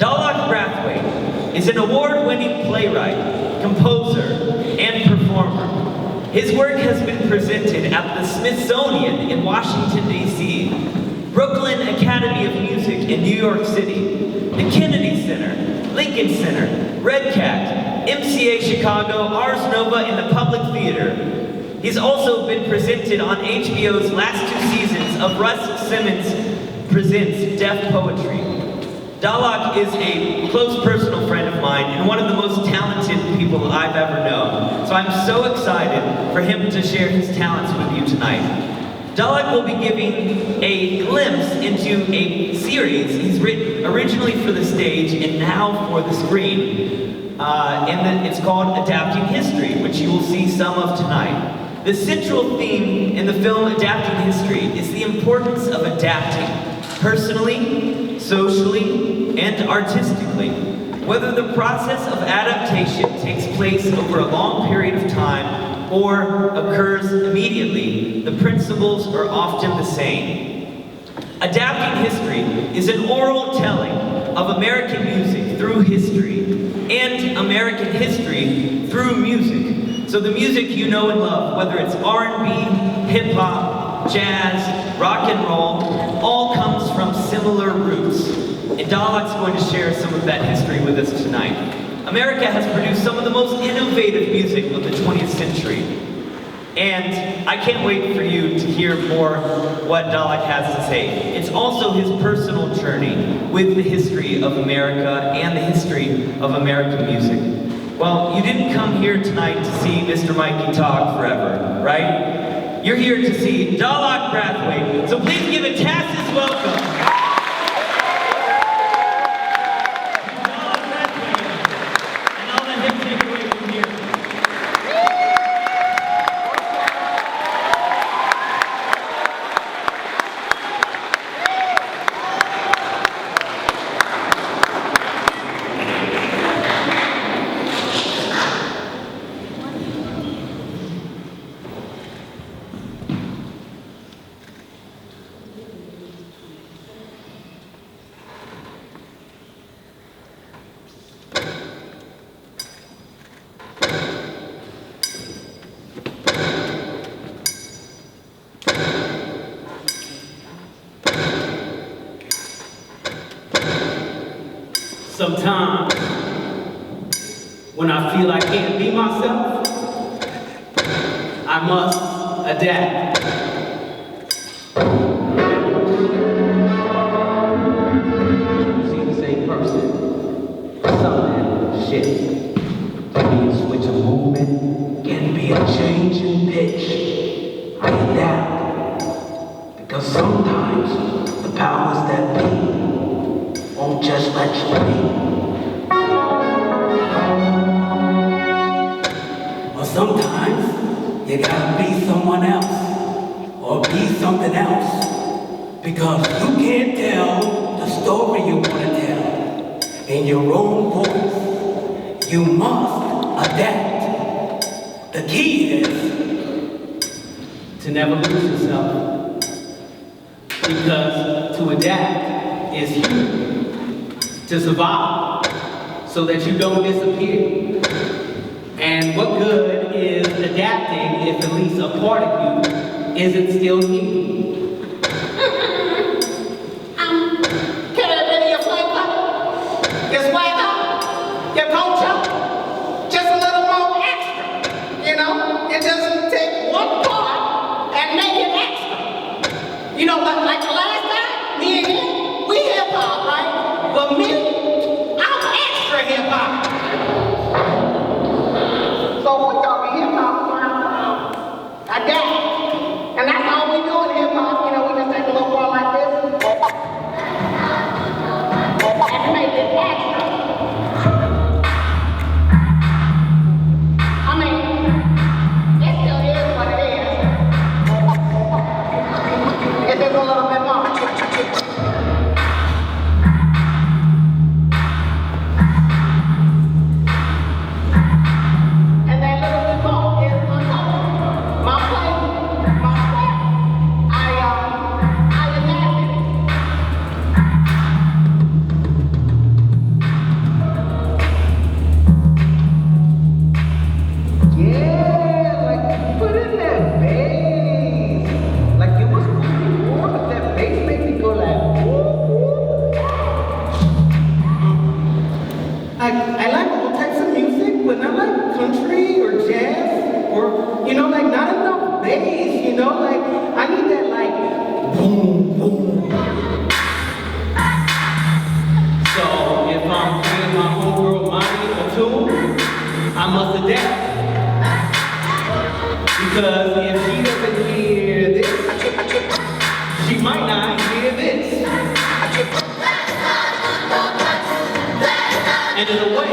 Dahlak Brathwaite is an award-winning playwright, composer, and performer. His work has been presented at the Smithsonian in Washington, D.C., Brooklyn Academy of Music in New York City, the Kennedy Center, Lincoln Center, Red Cat, MCA Chicago, Ars Nova, and the Public Theater. He's also been presented on HBO's last 2 seasons of Russ Simmons Presents Deaf Poetry. Dahlak is a close personal friend of mine and one of the most talented people I've ever known. So I'm so excited for him to share his talents with you tonight. Dahlak will be giving a glimpse into a series he's written originally for the stage and now for the screen. It's called Adapting History, which you will see some of tonight. The central theme in the film Adapting History is the importance of adapting, personally, socially, and artistically. Whether the process of adaptation takes place over a long period of time or occurs immediately, the principles are often the same. Adapting History is an oral telling of American music through history and American history through music. So the music you know and love, whether it's R&B, hip-hop, jazz, rock and roll, all comes from similar roots. And Dahlak's going to share some of that history with us tonight. America has produced some of the most innovative music of the 20th century. And I can't wait for you to hear more what Dahlak has to say. It's also his personal journey with the history of America and the history of American music. Well, you didn't come here tonight to see Mr. Mikey talk forever, right? You're here to see Dahlak Brathwaite. So please give a TASIS welcome. Sometimes, when I feel I can't be myself, I must adapt. See the same person, something shifts. Can be a switch of movement, can be a change in pitch. I adapt, because sometimes the powers that be won't just let you be. Or sometimes you gotta be someone else or be something else because you can't tell the story you wanna tell in your own voice. You must adapt. The key is to never lose yourself, because to adapt is human. To survive, so that you don't disappear. And what good is adapting if at least a part of you isn't still you? Can I ready your flavor? Your swagger? Your culture? Just a little more extra, you know? It doesn't take one part and make it extra. You know, like the last time, me and him, we hip-hop, right? But me, I'm extra hip-hop. So we're talking hip-hop, adapt. And that's all we do in hip-hop. must adapt. Because if she doesn't hear this, she might not hear this. And in a way,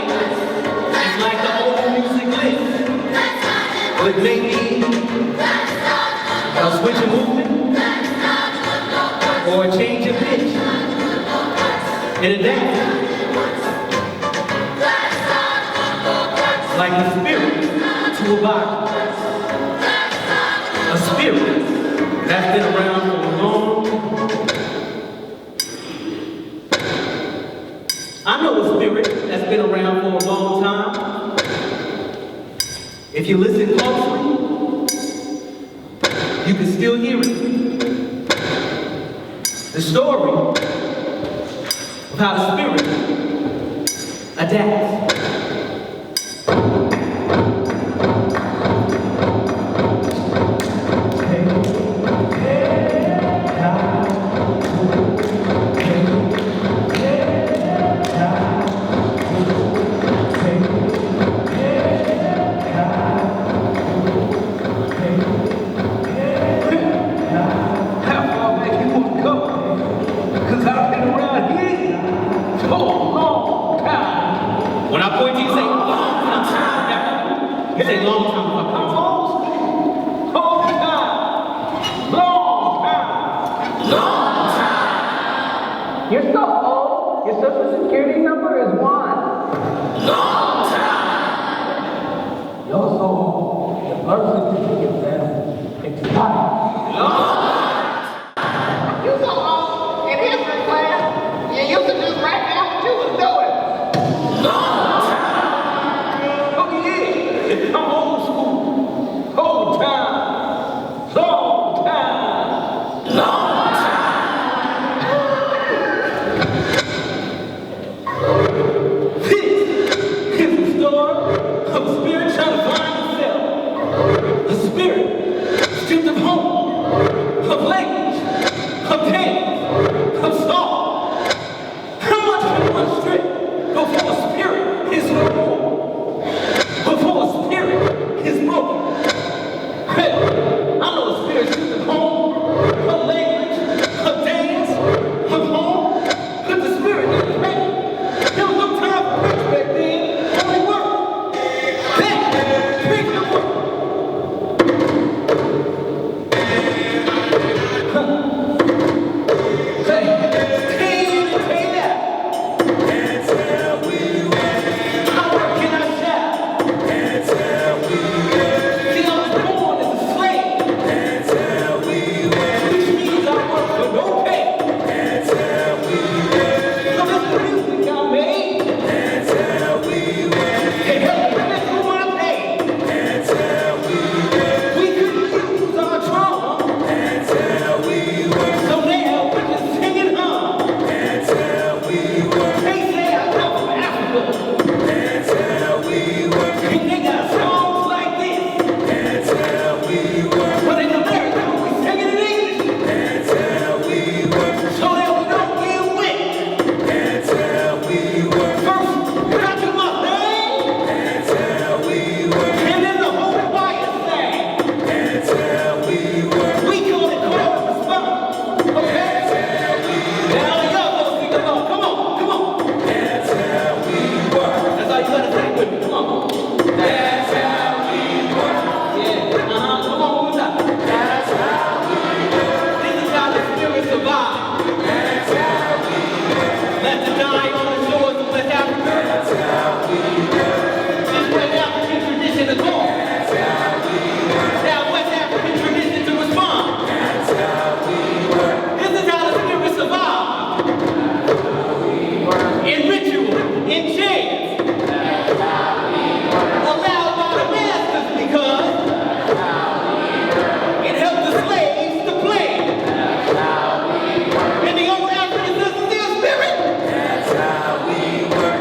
it's like the old music list. But maybe a switch of movement or a change of pitch. And adapt. Like the spirit to a body. A spirit that's been around for a long I know a spirit that's been around for a long time. If you listen closely, you can still hear it. The story of how the spirit adapts. When I point to you, say long time. You say long time. Long time. Long time. You're so old. Your social security number is 1. Long time. You're so old. Your birth certificate says expired. You so old in history class, you used to just write down what you was doing. Long time. Oh yeah, I'm old school. Old time. Long time. Long time. This is the story of a spirit trying to find itself. A spirit stripped of home, of language, of dance, of song. How much can one strip before a spirit is reborn? Before a spirit is broken? Hey, I know a spirit stripped of home, of language, of dance, of home, but the spirit is ready. There was no time for rich back then, only work. That brings the work.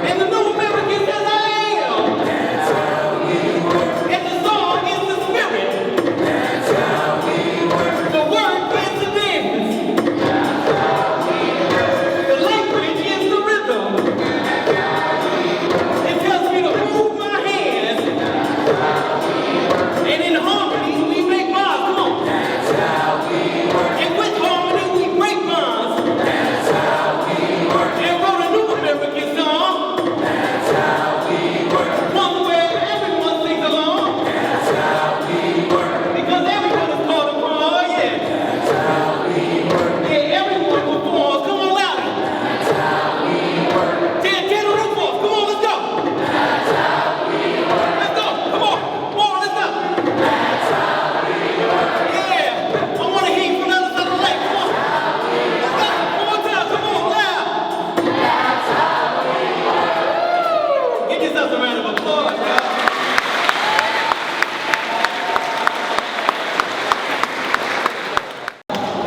And the new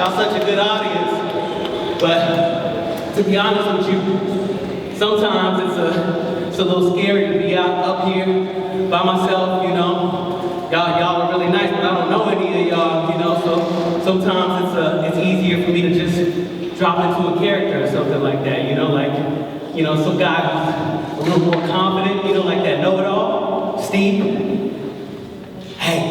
Y'all such a good audience. But to be honest with you, sometimes it's a little scary to be out up here by myself, you know. Y'all are really nice, but I don't know any of y'all, you know, so sometimes it's easier for me to just drop into a character or something like that, you know, like, you know, some guy who's a little more confident, you know, like that know-it-all, Steve. Hey,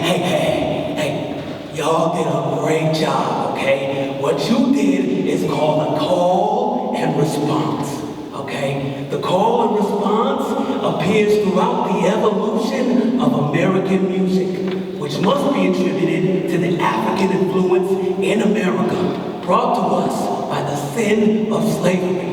y'all did a great job, okay? What you did is called a call and response, okay? The call and response appears throughout the evolution of American music, which must be attributed to the African influence in America, brought to us by the sin of slavery.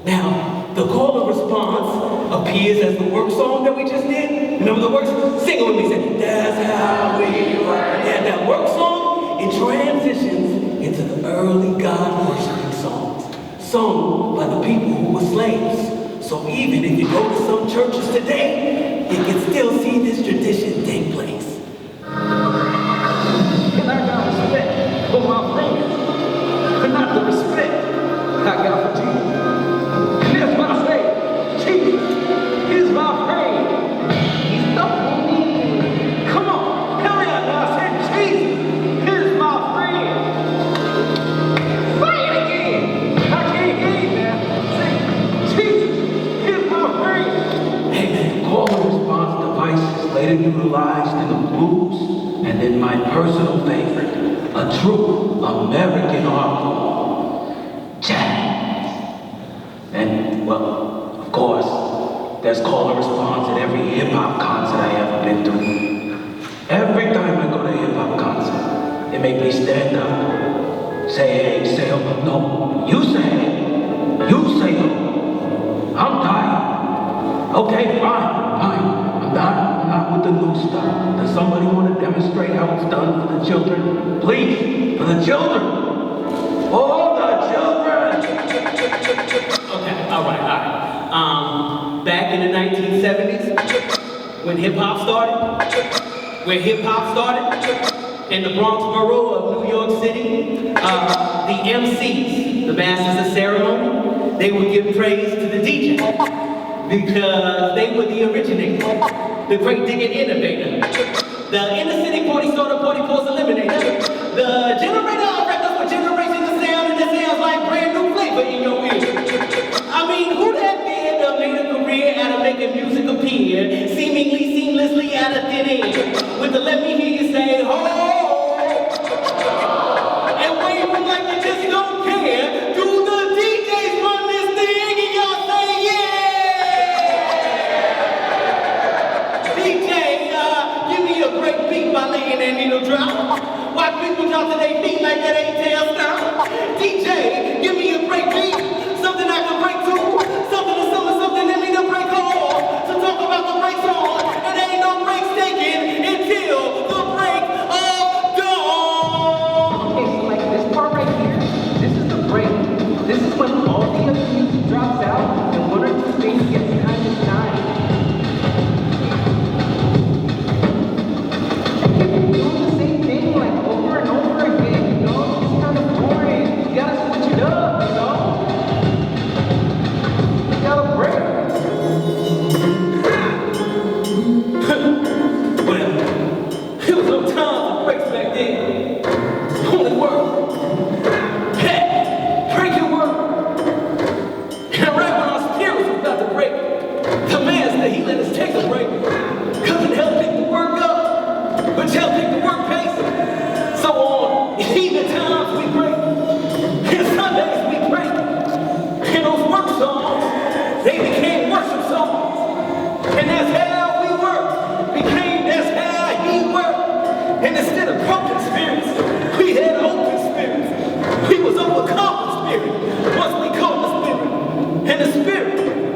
Now, the call and response appears as the work song that we just did. Remember the work song? Sing it with me, say, that's how we work. Yeah, that work song, it transitions into the early God-worshiping songs, sung by the people who were slaves. So even if you go to some churches today, you can still see this tradition take place. And I got respect for my friends, but not the respect I got for Jesus. And that's why I say, Jesus is my friend. He's up with me. Come on, hurry up now. I said, Jesus is my friend. Say it again. I can't hear you now. Say, Jesus is my friend. Hey man, call and response devices later utilized in the blues, and then my personal favorite, a true American art form, jazz. And, well, of course, there's call and response at every hip-hop concert I ever been to. Every time I go to a hip-hop concert, it make me stand up, say hey, say oh, no, you say hey, you say oh. I'm tired. Okay, fine. I'm not with the new stuff. Does somebody want to demonstrate how it's done for the children? Please, for the children. For the children. Okay, all right. Back in the 1970s, when hip-hop started, in the Bronx borough of New York City, the MCs, the masters of ceremony, they would give praise to the DJ because they were the originator, the great digging innovator, the inner city party starter, party pause eliminator, the generator of records for generations of sound, and it sounds like brand new flavor in your ear. I mean, who that man that made a career out of making music appear, seemingly seamlessly out of thin air, with the let me hear you say, ho, and waving like you just don't care. Do the DJs run this thing and y'all say, yeah? DJ, give me a great beat by laying that needle drop. Watch people drop to their feet like that ain't tail stop. DJ, give me a great beat, something I can break to, something that me to break all. So talk about the break song, and there ain't no breaks taken until the break of dawn. Okay, so like this part right here, this is the break. This is when all the other music drops out and one or two things get kind of dying. And people doing the same thing like over and over again, you know? It's kind of boring. You gotta switch it up, you know? You gotta break. Well, it was no time for breaks back then. Only work. Hey, break your work. And right when our spirits was about to break, the master, he let us take a break. Cause it helped pick the work up, which helped pick the work pace. So on even times we break, and Sundays we break. And those work songs, they became worship songs. And that's how we work. That's how he worked. And instead of broken spirits, we had open spirits. We was overcome spirit once we caught the spirit. And the spirit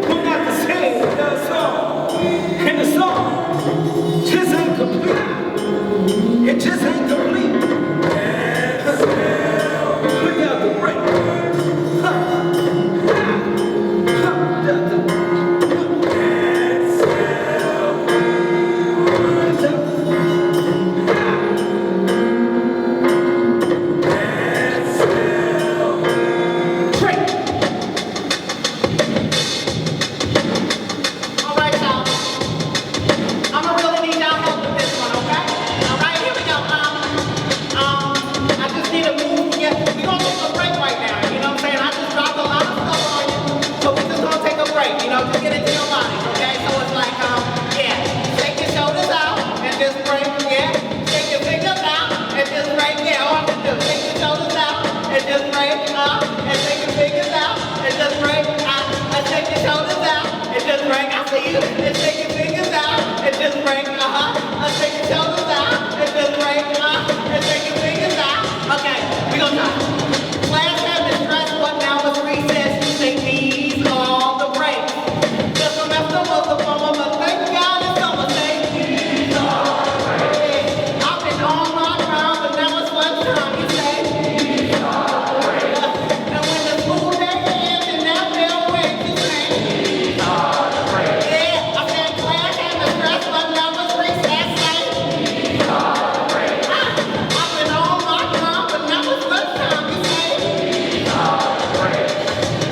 will not the same as the song. And the song just ain't complete. It just ain't complete. We got the break. you and take your fingers out and just break, take your shoulders out and just break, and take your fingers out. Okay, we gonna try. Class have been stressed, but now it's recess. You say these are the breaks. The semester was a bummer, but thank God it's summer. Say these are the breaks. I've been on my ground, but now it's lunchtime. You say these are the breaks. And when the school day ends and that bell rings, you say these are the breaks. Yeah, I said class had been stressed, but now it's recess. Say these are the breaks. I've been on my ground, but now it's lunchtime. You say these are the breaks.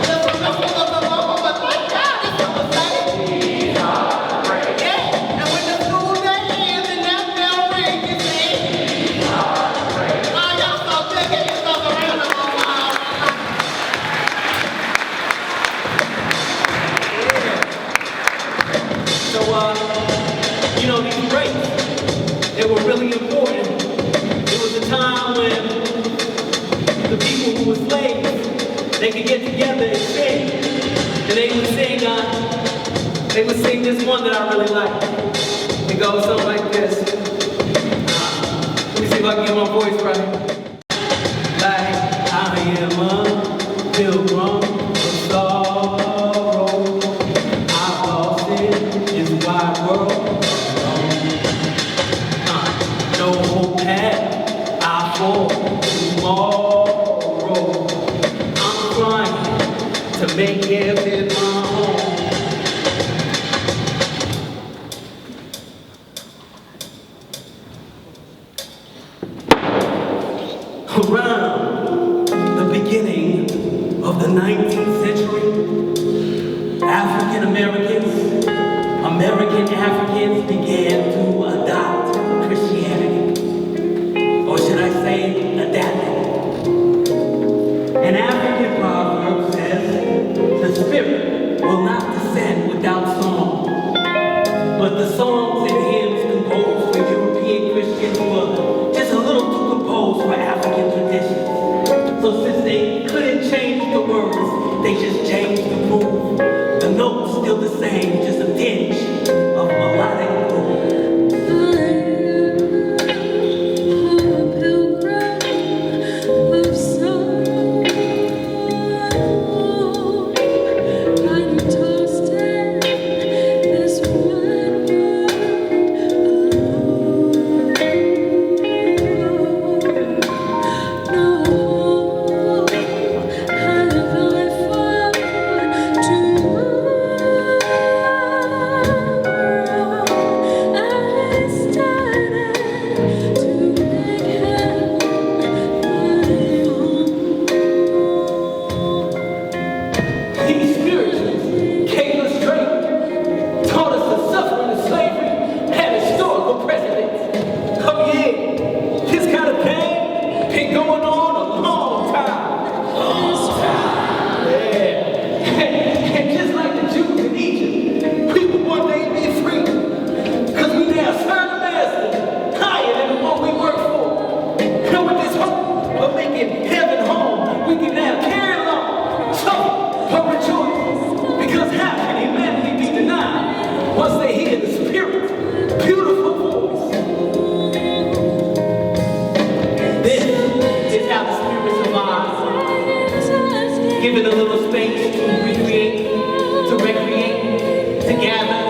The semester was a bummer, but thank God it's summer. Say these are the breaks. Yeah, and when the school day ends and that bell rings, you say these are the breaks. Oh, y'all so good. Give yourself a round of applause. So, these breaks, they were really important. It was a time when the people who were slaves, they could get together and sing. And they would sing this one that I really like. It goes something like this. Let me see if I can get my voice right. Like, I am a pilgrim of sorrow. I've lost in this wide world. No hope had I for tomorrow. I'm trying to make heaven my home. Around the beginning of the 19th century, African Africans began to adopt Christianity. Or should I say, adapt it. An African proverb says, the spirit will not descend without song. But the songs and hymns composed for European Christians were just a little too composed for African traditions. So since they couldn't change the words, they just changed the mood. The notes still the same, just a tinge of melodic groove. Given a little space to recreate, to gather,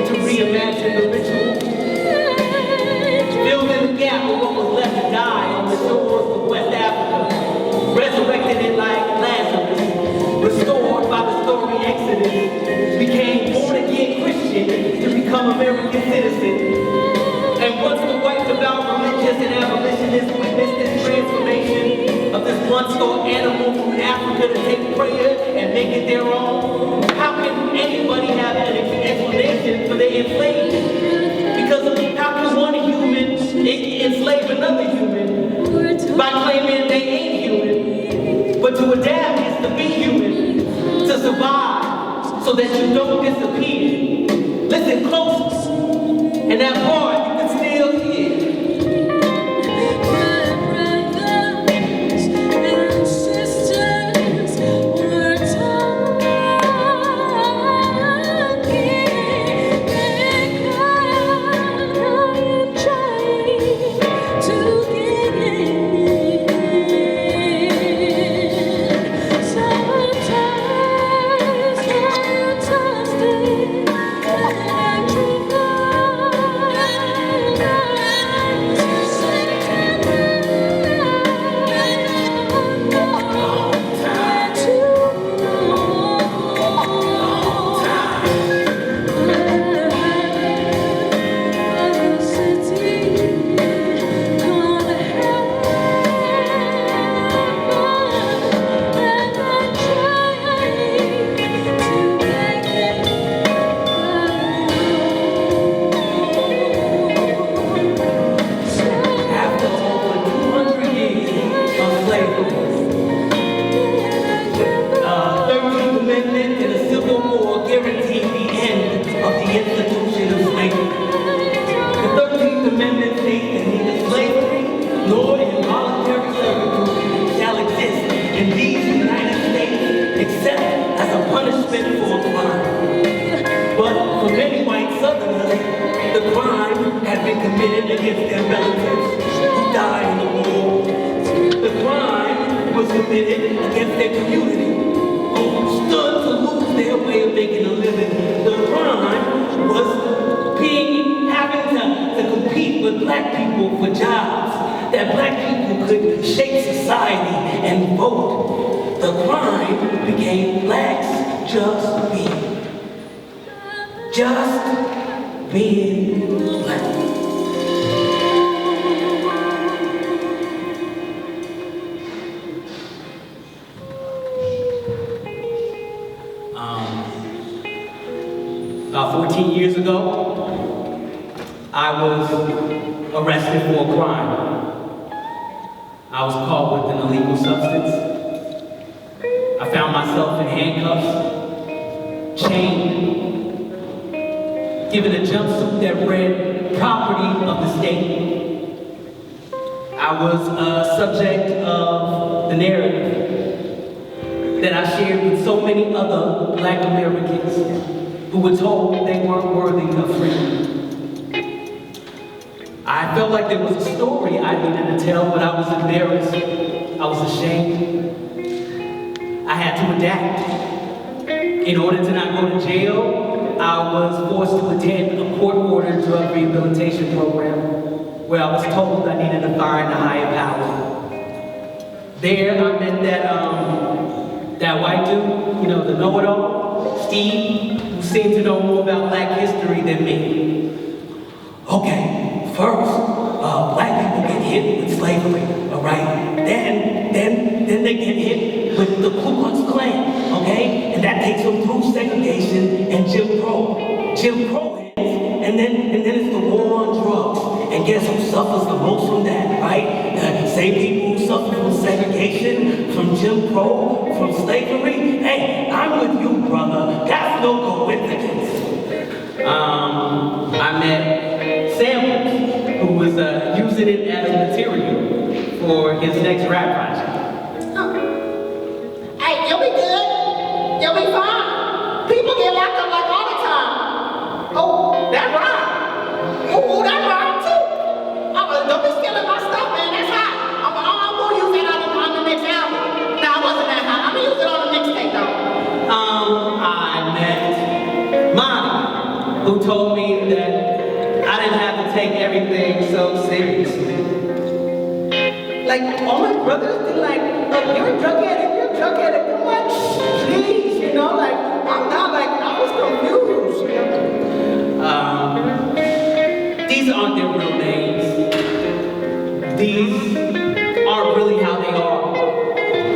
to reimagine the ritual. Filled in the gap of what was left to die on the shores of West Africa. Resurrected it like Lazarus, restored by the story Exodus. Became born-again Christian to become American citizen. And once the white devout religious and abolitionists witnessed this transformation of this once-thought animal from Africa to take prayer and make it their own, how can anybody have an explanation for their enslavement? Because how can one human enslave another human by claiming they ain't human? But to adapt is to be human, to survive, so that you don't disappear. Listen close, and that part you can still hear. black people for jobs, that black people could shape society and vote. The crime became blacks just being black. About 14 years ago, I was arrested for a crime. I was caught with an illegal substance. I found myself in handcuffs, chained, given a jumpsuit that read property of the state. I was a subject of the narrative that I shared with so many other black Americans who were told they weren't worthy of freedom. I felt like there was a story I needed to tell, but I was embarrassed. I was ashamed. I had to adapt. In order to not go to jail, I was forced to attend a court-ordered drug rehabilitation program where I was told I needed to find a higher power. There, I met that white dude, the know-it-all, Steve, who seemed to know more about black history than me. Okay, first, black people get hit with slavery, all right? Then they get hit with the Ku Klux Klan, okay? And that takes them through segregation and Jim Crow. Jim Crow ends, and then it's the war on drugs. And guess who suffers the most from that, right? Same people who suffer from segregation, from Jim Crow, from slavery. Hey, I'm with you, brother. That's no coincidence. I met Samples, who was using it as material for his next rap project. Hey, you'll be good. You'll be fine. People get locked up like all the time. Oh, that rhyme. Oh, that rhyme too. Don't be stealing my stuff, man. That's hot. I'm gonna use it on the next album. No, I wasn't that hot. I'm gonna use it on the mixtape though. I met Monty, who told me that I didn't have to take everything so seriously. Like, all my brothers, they're like, oh, you're a drug addict, come on, please, I'm not like, I was confused, These aren't their real names. These aren't really how they are.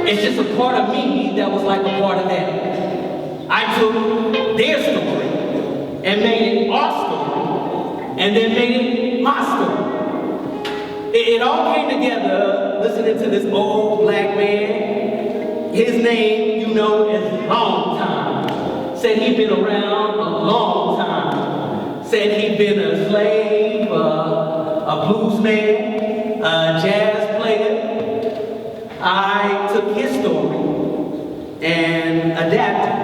It's just a part of me that was like a part of them. I took their story and made it our story, and then made it my story. It all came together listening to this old black man. His name, is Long Time. Said he'd been around a long time. Said he'd been a slave, a blues man, a jazz player. I took his story and adapted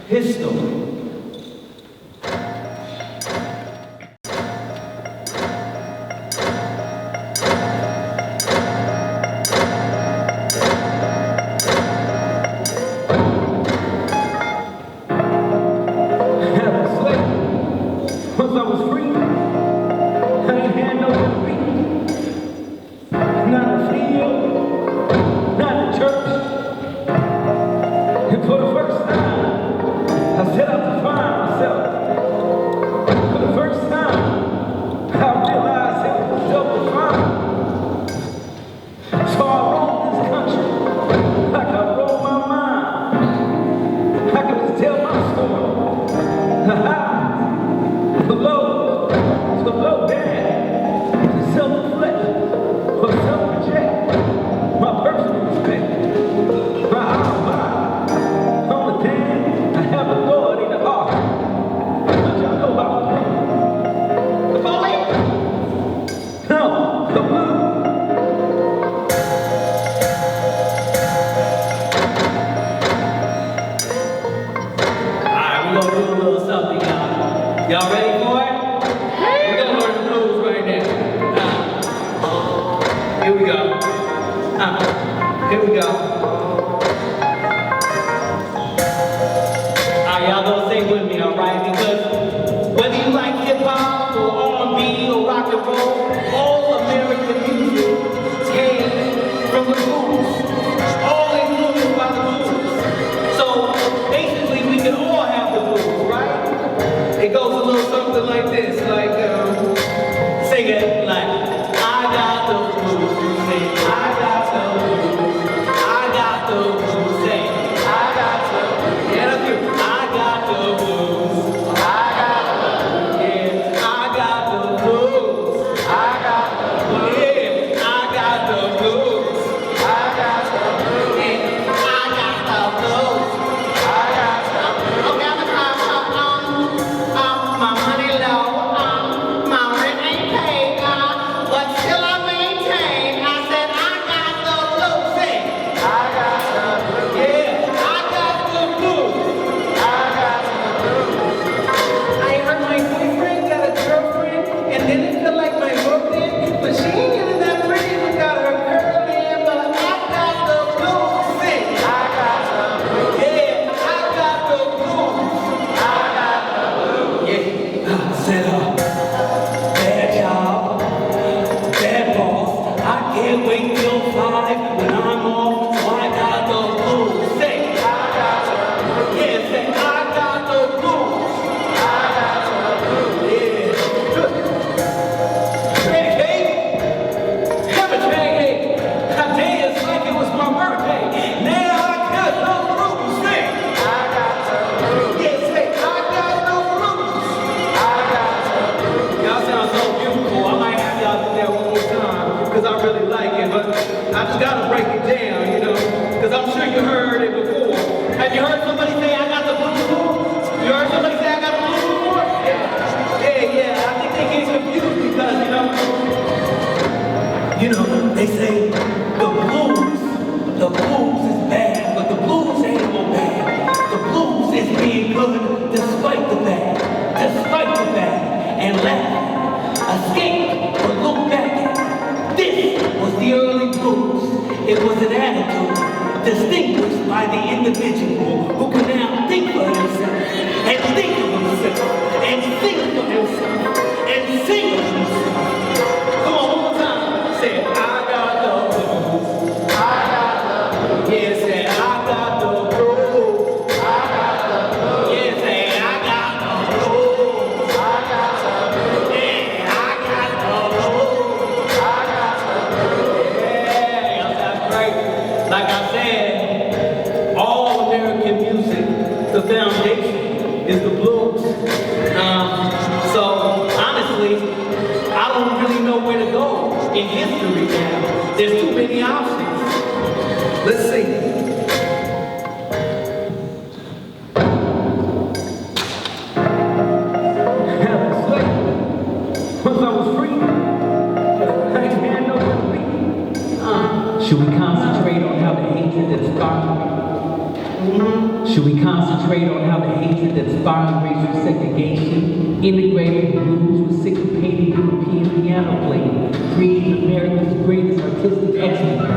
his story. Y'all gonna sing with me, alright? Because whether you like hip hop or R&B or rock good despite the bad, and laugh, escape, or look back. This was the early blues. It was an attitude distinguished by the individual who can now think for himself, and think of himself, and think of himself, and sing of himself. Come on, one more time. Say, I got the blues. Yeah, say, I got the blues. Yeah, say, I got the blues. Yeah, I got the blues. Yeah, that's great. Like I said, all American music, the foundation is the blues. So honestly, I don't really know where to go in history now. There's too many options. Let's see. Once I was free, I had nowhere to be. Should we concentrate on how the hatred that sparked? Should we concentrate on how the hatred that sparked racial segregation integrated the blues with syncopated European piano playing, creating America's greatest artistic exploit?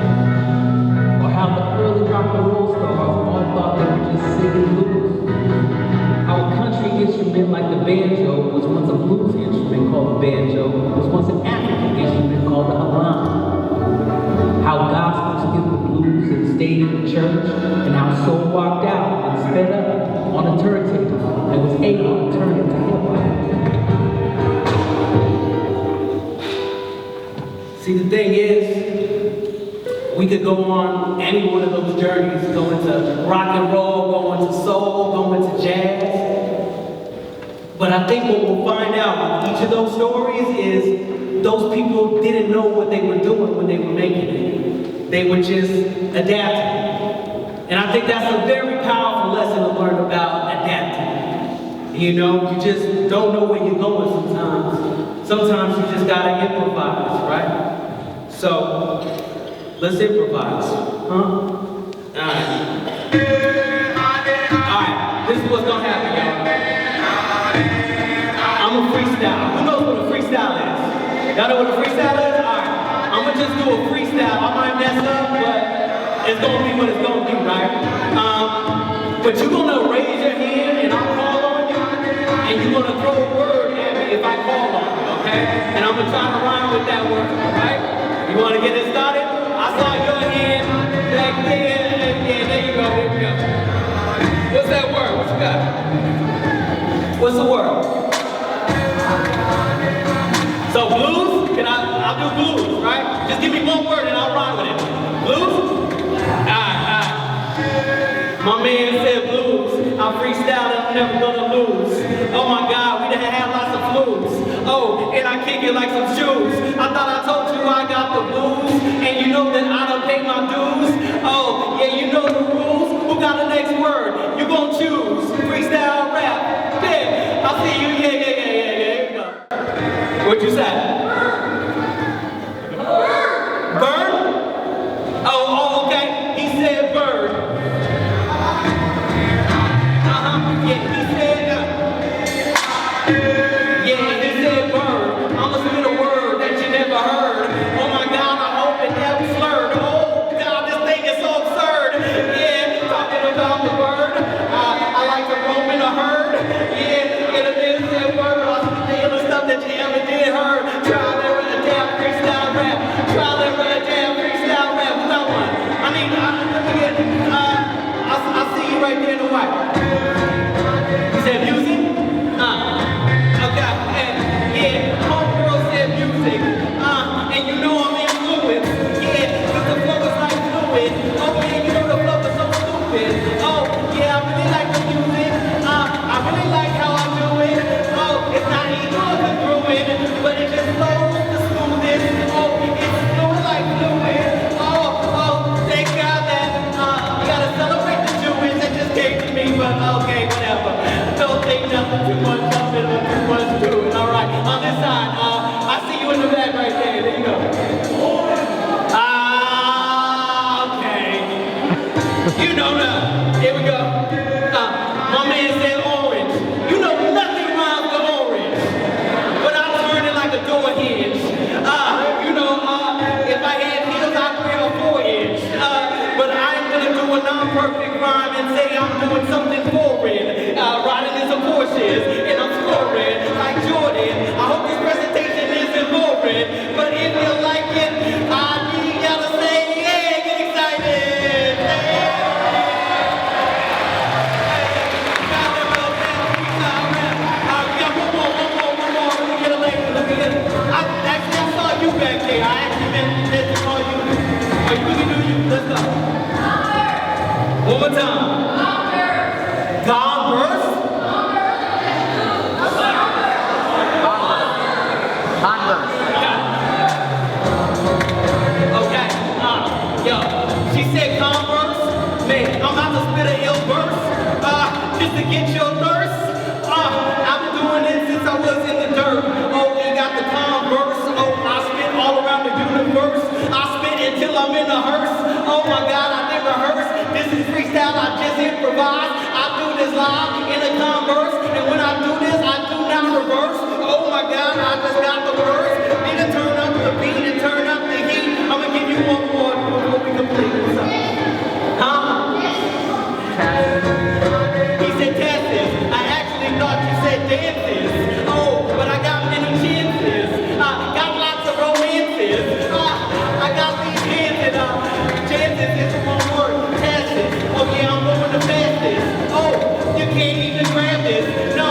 Or how the early rock and roll stars all thought they were just singing blues? How a country instrument like the banjo was once a blues instrument called the banjo, was once an African instrument called the halam. How gospel skipped the blues and stayed in the church, and how soul walked out and sped up on a turntable and was able to turn into hip-hop. See, the thing is, we could go on any one of those journeys, go into rock and roll, go into soul, go into jazz. But I think what we'll find out with each of those stories is those people didn't know what they were doing when they were making it. They were just adapting. And I think that's a very powerful lesson to learn about adapting. You know, you just don't know where you're going sometimes. Sometimes you just gotta improvise, right? So, let's improvise, huh? Alright, this is what's gonna happen, y'all. I'm a freestyle. Who knows what a freestyle is? Y'all know what a freestyle is? Alright, I'm gonna just do a freestyle. I might mess up, but it's gonna be what it's gonna be, right? But you're gonna raise your hand and I'll call on you, and you're gonna throw a word at me if I call on you, okay? And I'm gonna try to rhyme with that word, alright? You wanna get it started? I saw your hand back there. Yeah, there you go, there we go. What's that word? What you got? What's the word? So blues? I'll do blues, right? Just give me one word and I'll rhyme with it. Blues? Alright. My man said blues. I freestyled and I'm never gonna lose. Oh my God, we done had lots of flus. Oh, and I kick it like some shoes. I thought I told you I got the blues, and you know that I don't pay my dues. Oh, yeah, you know the rules. Who got the next word? You gon' choose. Freestyle rap. Yeah, I see you. Yeah. Here we go. What'd you say? Bird? Oh, okay. He said bird. Yeah, he said bird. I'ma spit a word that you never heard. Oh my God, I hope it never slurred. Oh God, this thing is so absurd. Yeah, talking about the bird. I like to roam in a herd. Yeah, and it is that bird. I'll spit the stuff that you ever did heard. Trial and error, a damn freestyle rap. Trial and error, a damn freestyle rap. Who got one? I mean, let me get, I see you right there in the white. You said music? Okay, yeah, homegirl said music. And you know I'm influenced. Yeah, cause the flow is like fluid. Oh yeah, you know the flow is so stupid. Oh, yeah, I really like the music. I really like how I do it. Oh, it's not equal to fluid, but it just flows the smoothest. Oh, it's fluid like fluid. Oh, thank God that you gotta celebrate the Jewish that just came to me. Porsches, and I'm scoring like Jordan. I hope this presentation isn't boring, but if you like it, I need y'all to say yeah, get excited. You back there. I actually meant to call you. Oh, you can do you. Let's go. One more time. Converse. Okay. Yo, she said Converse. Man, I'm about to spit a ill verse. Just to get your thirst. I've been doing it since I was in the dirt. Oh, we got the Converse. Oh, I spit all around the universe. I spit until I'm in a hearse. Oh my God, I never rehearse. This is freestyle, I just improvise. I do this live in a Converse. And when I do this, I do not reverse. Oh my God, I just got the words. Need to turn up the beat and turn up the heat. I'm gonna give you one more before we complete. What's up? Huh? He said TASIS. I actually thought you said dances. Oh, but I got many chances. Got lots of romances. I got these chances. Chances is one word. TASIS. Oh yeah, I'm going the fastest. Oh, you can't even grab this. No,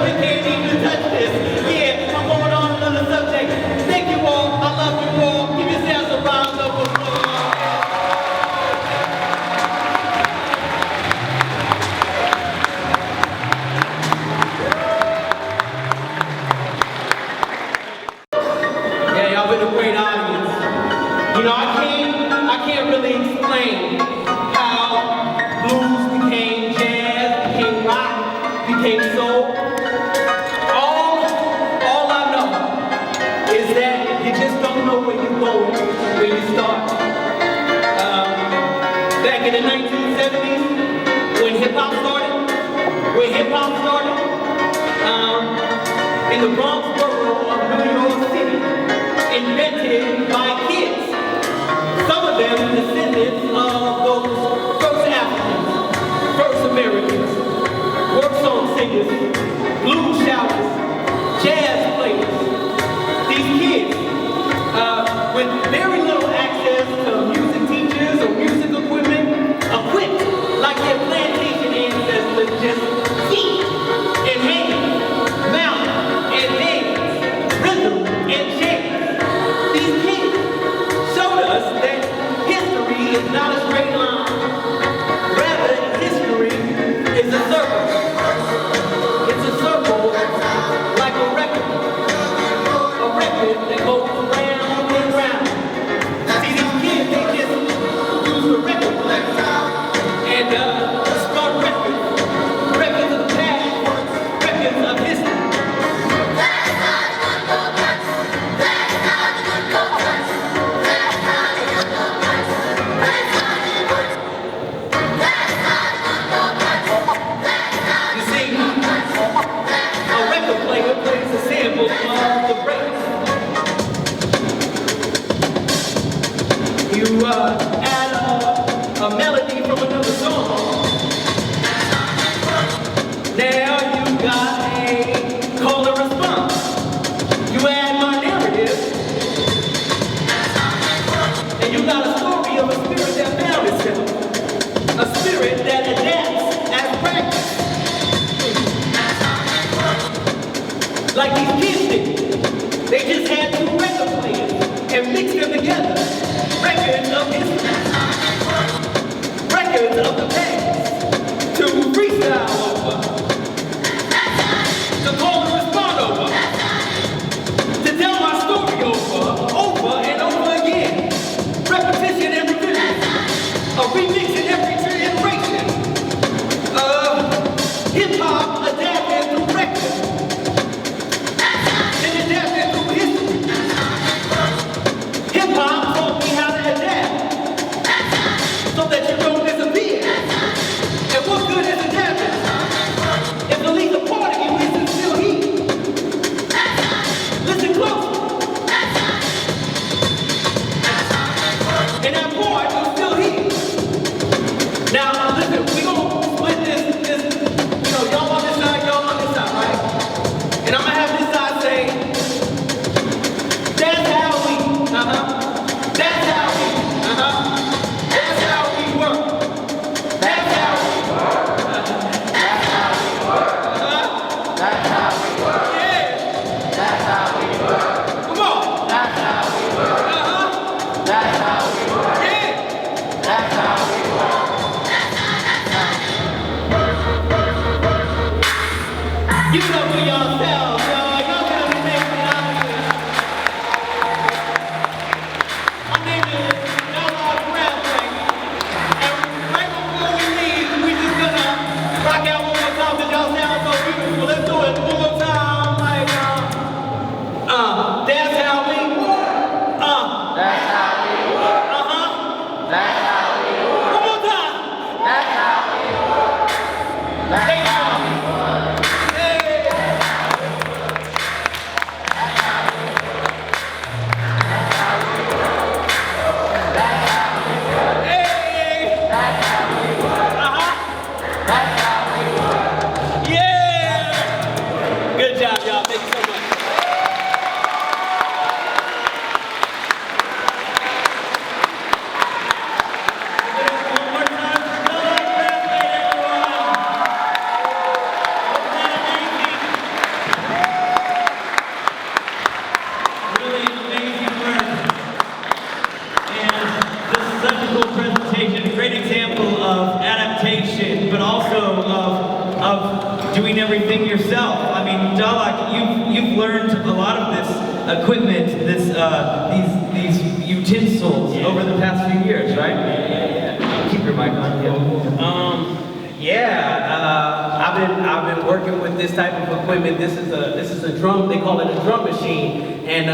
you can't even touch this. Yeah, I'm going on another subject. Thank you all. I love you all. Give yourselves a round of applause. Yeah, y'all been a great audience. You know, I can't really explain how blues became jazz, became rock, became soul. All I know is that you just don't know where you're going when you start. Back in the 1970s, when hip hop started, in the Bronx borough of New York City, invented by kids. Some of them descendants of those first Africans, first Americans, work song singers, blues shouters, jazz players. These kids, with very little access to music teachers or music equipment, equipped like their plantation ancestors, just feet and hands, mouth and dance, rhythm and chant. These kids showed us that history is not a straight line. Rather, history is a circle. It's a circle like a record that goes round and round. See, these kids, they just use the record player and start records of the past, records of history. You see, a record player plays a sample of the records. You add a melody from another song. Now you got a call and response. You add my narrative, and you got a story of a spirit that found itself. A spirit that adapts as practice. Like these kids did. They just had two record players and mixed them together. Records of history. Records of the past. To freestyle over. To call and respond over. To tell my story over and over again. Repetition and revision. A remix in every generation. Hip-hop adapted through records. And adapted through history. Hip-hop taught me how to adapt. So that you don't disappear. And what good is adapting? If the least a part of you isn't still here. Listen close. And that part is still here. Now, listen, we gonna split this, y'all on this side, y'all on this You know for yourselves, y'all. Y'all gonna make it obvious. My name is Dahlak Brathwaite. And right before we leave, we just gonna rock out one more time because y'all sound so beautiful. Let's do it one more time. Like, that's how we That's how we work. That's how we work. one more time. That's how we work. That's Hey, how we work. hey. Hey. That's how we work. That's how we work. Yeah! Good job, y'all. Thank you so much. One more time for Dahlak Brathwaite, everyone. Isn't that amazing? Really amazing work. And this is such a cool presentation, a great example of adaptation, but also of doing everything yourself. I mean, Dahlak, you've learned a lot of this equipment, these utensils over the past few years, right? Yeah. Keep your mic on. I've been working with this type of equipment. This is a drum. They call it a drum machine, and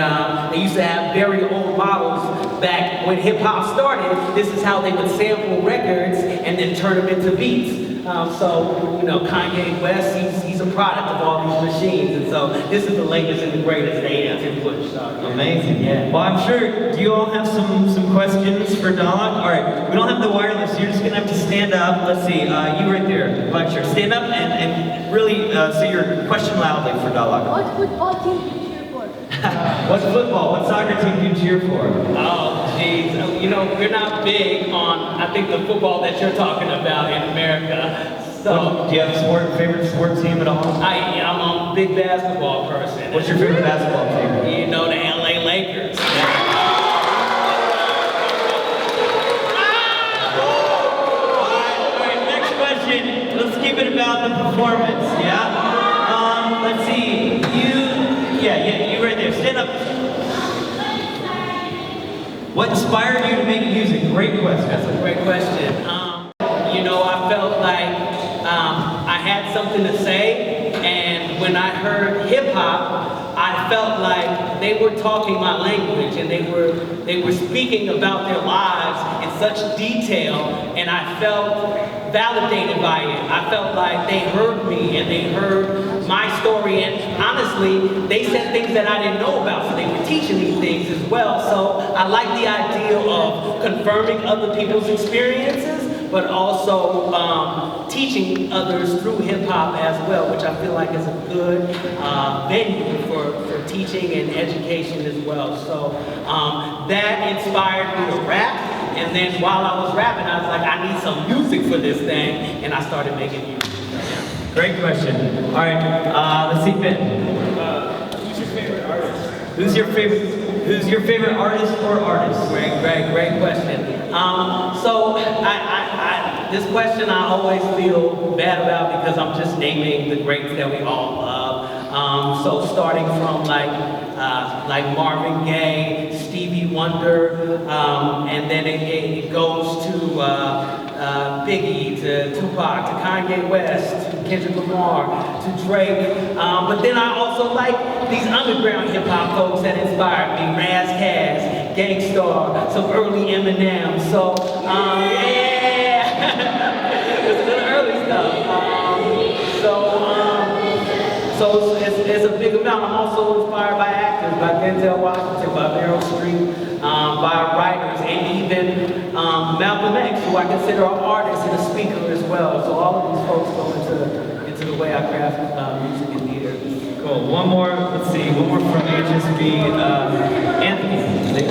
they used to have very old models back when hip hop started. This is how they would sample records and then turn them into beats. So you know, Kanye West, he's a product of all these machines, and so this is the latest and the greatest they can push. So, yeah. Amazing. Yeah. Well, I'm sure, do you all have some questions for Dahlak? All right, we don't have the wireless, so you're just gonna have to stand up. Let's see, you right there, black shirt. Stand up and really say your question loudly for Dahlak. What football team do you cheer for? What's football? What soccer team do you cheer for? Oh, geez. You know, we're not big on, I think, the football that you're talking about in America. So, Do you have a favorite sports team at all? I'm a big basketball person. What's your favorite basketball team? You know, the LA Lakers. All right, next question. Let's keep it about the performance, yeah? Let's see, you right there, stand up. What inspired you to make music? Great question. That's a great question. You know, I felt like I had something to say, and when I heard hip hop, I felt like they were talking my language, and they were speaking about their lives in such detail, and I felt validated by it. I felt like they heard me and they heard my story, and honestly, they said things that I didn't know about, so they were teaching me things as well. So I like the idea of confirming other people's experiences, but also teaching others through hip hop as well, which I feel like is a good venue for teaching and education as well. So that inspired me to rap, and then while I was rapping, I was like, I need some music for this thing, and I started making music. Great question. All right, let's see, Ben. Who's your favorite artist? Who's your favorite artist or artist? Great question. So this question I always feel bad about because I'm just naming the greats that we all love. So starting from like Marvin Gaye, Stevie Wonder, and then it goes to Biggie, to Tupac, to Kanye West, to Kendrick Lamar, to Drake. But then I also like these underground hip hop folks that inspired me. Raz Kass, Gangstar, some early Eminem. So yeah, it's a little early stuff. So it's a big amount. I'm also inspired by actors, by Denzel Washington, by Meryl Streep, by writers, and even Malcolm X, who I consider an artist and a speaker as well. So all of these folks go into the way I craft music and theater. Cool. One more. Let's see. One more from HSB. Anthony. Okay,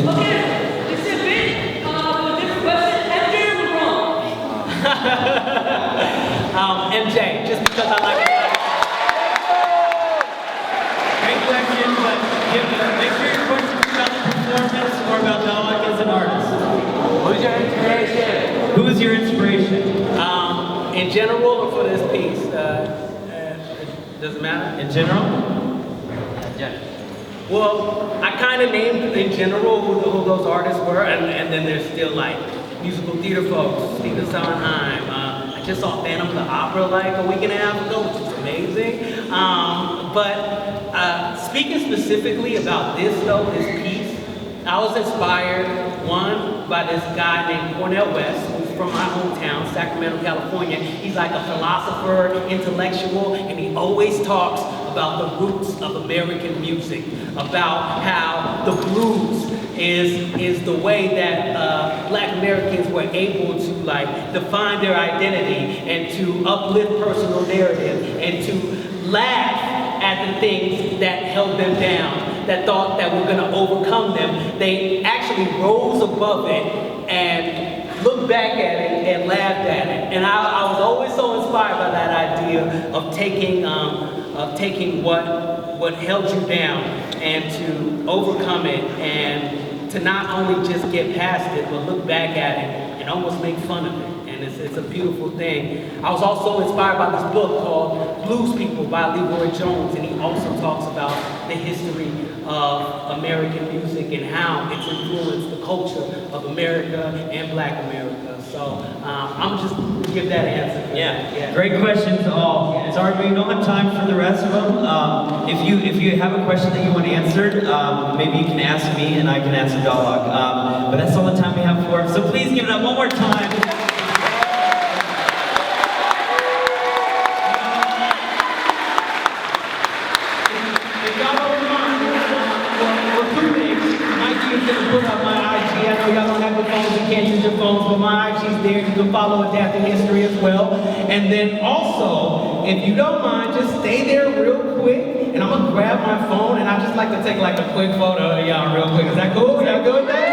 it's a bit this question. MJ was wrong. MJ, just because I like it. Great question, but make sure your question's about the performance or about Dahlak as an artist. Who's your inspiration? Who is your inspiration? In general or for this piece? Doesn't matter? In general? Well, I kind of named in general who those artists were, and then there's still like musical theater folks, Stephen Sondheim. I just saw Phantom of the Opera like a week and a half ago, which is amazing. But speaking specifically about this though, this piece, I was inspired, one, by this guy named Cornel West, who's from my hometown, Sacramento, California. He's like a philosopher, intellectual, and he always talks about the roots of American music, about how the blues is the way that Black Americans were able to like define their identity and to uplift personal narrative and to laugh at the things that held them down, that thought that we're gonna overcome them. They actually rose above it and looked back at it and laughed at it. And I was always so inspired by that idea of taking what held you down and to overcome it and to not only just get past it, but look back at it and almost make fun of it. And it's a beautiful thing. I was also inspired by this book called Blues People by Leroy Jones, and he also talks about the history of American music and how it's influenced the culture of America and Black America. So I'm just gonna give that answer. Yeah. Great questions all. Yeah. Sorry, we don't have time for the rest of them. If you have a question that you want answered, maybe you can ask me and I can answer Dahlak. But that's all the time we have for him. So please give it up one more time. Put up my IG. I know y'all don't have the phones, you can't use your phones, but my IG's there. You can follow Adapting History as well. And then also, if you don't mind, just stay there real quick, and I'm gonna grab my phone, and I just like to take like a quick photo of y'all real quick. Is that cool? Y'all good with that?